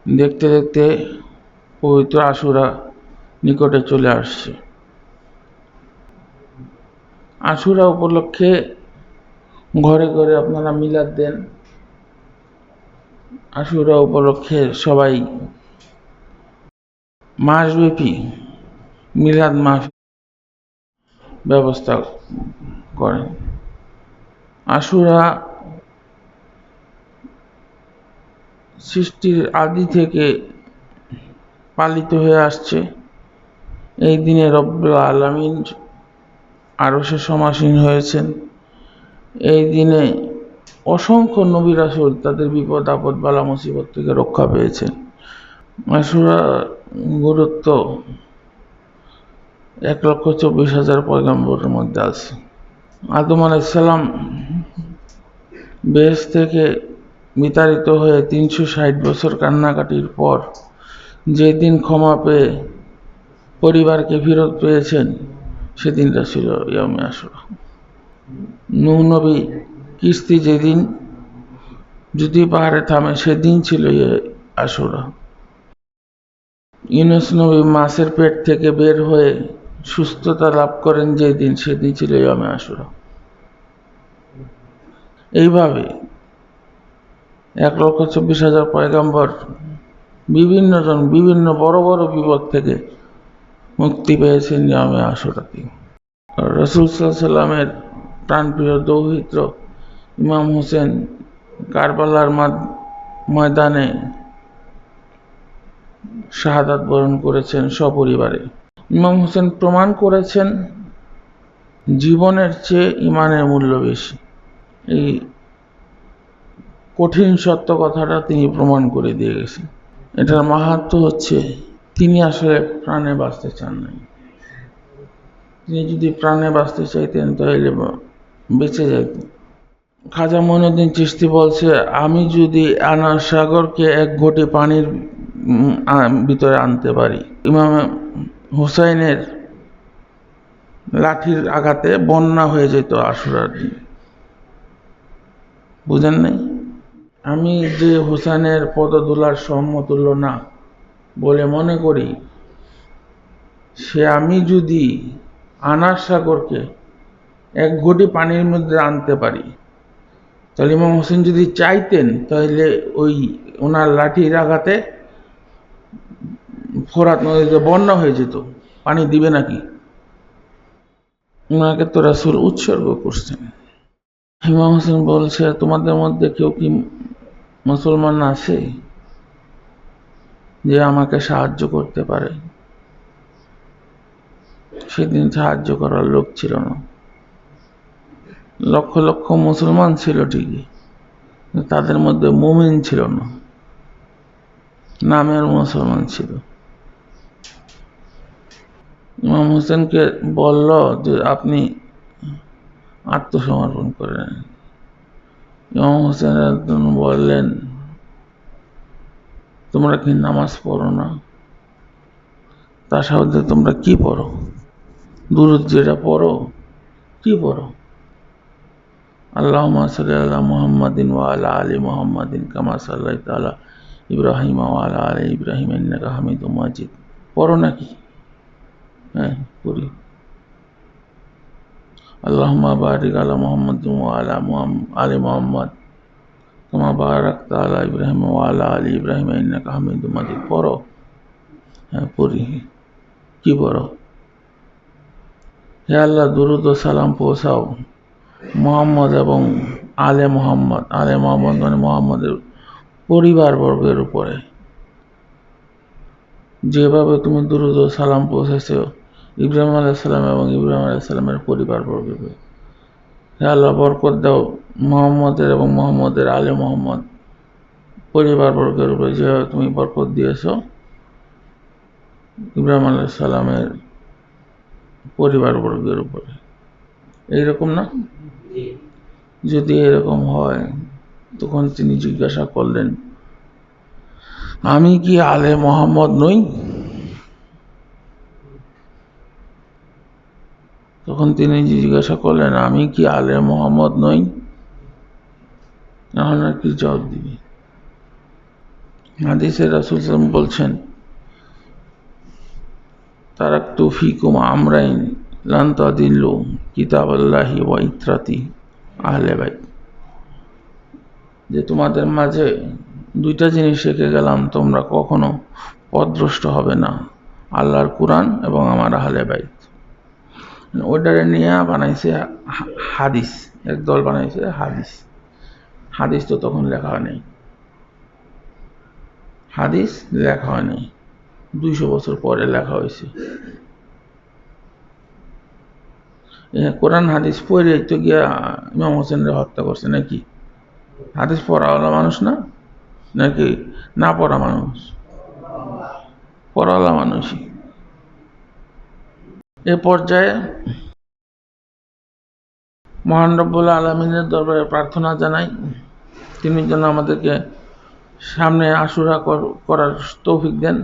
দেখতে দেখতে পবিত্র আশুরা নিকটে চলে আসছে। আশুরা উপলক্ষে ঘরে ঘরে আপনারা মিলাদ দেন। আশুরা উপলক্ষে সবাই মাসব্যাপী মিলাদ মাহফিল ব্যবস্থা করেন। আশুরা সৃষ্টির আদি থেকে পালিত হয়ে আসছে। এই দিনে রব্বুল আলামিন আরশে সমাসীন হয়েছেন। এই দিনে অসংখ্য নবী রাসূল তাদের বিপদ আপদ বালা মুসিবত থেকে রক্ষা পেয়েছেন। আশুরা গুরুত্ব 1,24,000 পয়গম্বরের মধ্যে আছে। আদম আলাইহিস সালাম বেহেশত থেকে বিতাড়িত হয়ে 360 বছর কান্নাকাটির পর যেদিন ক্ষমা পেয়ে পরিবারকে ফেরত পেয়েছেন, সেদিনটা ছিল ইয়াউমে আশুরা। নূহ নবী কিস্তি যেদিন যদি পাহাড়ে থামে, সেদিন ছিল আশুরা। ইউনূস নবী মাছের পেট থেকে বের হয়ে সুস্থতা লাভ করেন যেদিন, সেদিন ছিল ইয়াউমে আশুরা। এইভাবে 1,24,000 পয়গম্বর বিভিন্ন জন বিভিন্ন বড় বড় বিপদ থেকে মুক্তি পেয়েছেন ইয়াউমে আশুরাতে। রাসূল সাল্লাল্লাহু আলাইহি সাল্লামের প্রাণপ্রিয় দৌহিত্র ইমাম হোসেন কারবালার ময়দানে শাহাদাত বরণ করেছেন সপরিবারে। ইমাম হোসেন প্রমাণ করেছেন জীবনের চেয়ে ইমানের মূল্য বেশি। এই কঠিন সত্য কথাটা তিনি প্রমাণ করে দিয়ে গেছেন। এটার মাহাত্ম্য হচ্ছে, তিনি আসলে প্রাণে বাঁচতে চান নাই। তিনি যদি প্রাণে বাঁচতে চাইতেন তাহলে বেঁচে যাইতেন। খাজা মঈনুদ্দিন চিশতি বলছে, আমি যদি আনার সাগরকে এক ঘটি পানির ভিতরে আনতে পারি, ইমাম হুসাইনের লাঠির আঘাতে বন্যা হয়ে যেত আশুরার দিন। বুঝেন নাই? আমি যে হুসাইনের পদধূলার সমতুল্য না বলে মনে করি, সে আমি যদি আনার সাগরকে এক ঘটি পানির মধ্যে আনতে পারি, তাহলে ইমাম হোসেন যদি চাইতেন তাহলে ওই ওনার লাঠির আঘাতে ফোরাত নদীতে বন্যা হয়ে যেত। পানি দিবে নাকি? ওনাকে তো রাসূল উৎসর্গ করছেন। ইমাম হোসেন বলছে, তোমাদের মধ্যে কেউ কি মুসলমান আছে যে আমাকে সাহায্য করতে পারে? সেদিন সাহায্য করার লোক ছিল না। লক্ষ লক্ষ মুসলমান ছিল ঠিকই, তাদের মধ্যে মুমিন ছিল না, নামের মুসলমান ছিল। ইমাম হোসেনকে বলল যে আপনি আত্মসমর্পণ করেন। ইমাম হোসেন বললেন, তোমরা কি নামাজ পড়ো না? তার সাথে তোমরা কি পড়ো? দুরূদ যেটা পড়ো, কি পড়ো? আল্লাহুম্মা সাল্লি আলা মুহাম্মাদিন ওয়া আলা আলি মুহাম্মাদিন কামা সাল্লাইতা আলা ইব্রাহিম ওয়া আলা আলি ইব্রাহিম ইন্নাকা হামিদুম মাজিদ। পড়ো নাকি? হ্যাঁ, পড়ি। আল্লাহুম্মা বারিক আলা মুহাম্মাদিন ওয়া আলা আলি মুহাম্মাদ কামা বারাকতা আলা ইব্রাহিম ওয়া আলা আলি ইব্রাহিম ইন্নাকা হামিদুম মাজিদ। পড়ো? হ্যাঁ, পড়ি। কি পড়ো? হে আল্লাহ, দুরূদ ও সালাম পৌঁছাও মুহাম্মদ এবং আলে মুহাম্মদ। আলে মুহাম্মদ মানে মুহাম্মদের পরিবার বর্গের উপরে, যেভাবে তুমি দুরূদ ও সালাম পৌঁছেছো ইব্রাহিম আলাইহিস সালাম এবং ইব্রাহিম আলাইহিস সালামের পরিবার বর্গের উপরে। হে আল্লাহ, বরকত দাও মুহাম্মদের এবং মুহাম্মদের আলে মুহাম্মদ পরিবার বর্গের উপরে, যেভাবে তুমি বরকত দিয়েছো ইব্রাহিম আলাইহিস সালামের পরিবার বর্গের উপরে। এইরকম না? যদি এরকম হয়, তখন তিনি জিজ্ঞাসা করলেন, আমি কি আলে মুহাম্মদ নই? তখন তিনি জিজ্ঞাসা করলেন, আমি কি আলে মুহাম্মদ নই? এখন আর কি জবাব দিবি? হাদিসে রাসূল সাল্লাল্লাহু আলাইহি ওয়াসাল্লাম বলছেন, তারাকতু ফিকুম আমরাইন লান তাদিল্লু কিতাবাল্লাহি ওয়া ইত্রাতি আহলে বাইত, যে তোমাদের মাঝে দুইটা জিনিস রেখে গেলাম, তোমরা কখনো পথভ্রষ্ট হবে না, আল্লাহর কুরআন এবং আমার আহলে বাইত। ওইটারে নিয়ে বানাইছে হাদিস, একদল বানাইছে হাদিস। হাদিস তো তখন লেখা হয় নাই, হাদিস লেখা হয় নাই, 200 বছর পরে লেখা হয়েছে। কোরআন হাদিস পড়ে তো গিয়া ইমাম হোসেনরে হত্যা করছে নাকি? হাদিস পড়াওয়ালা মানুষ না, নাকি না পড়া মানুষ? পড়াওয়ালা মানুষই। এ পর্যায়ে মহান রব্বুল আলামিনের দরবারে প্রার্থনা জানাই, তিনি যেন আমাদেরকে সামনে আশুরা করার তৌফিক দেন।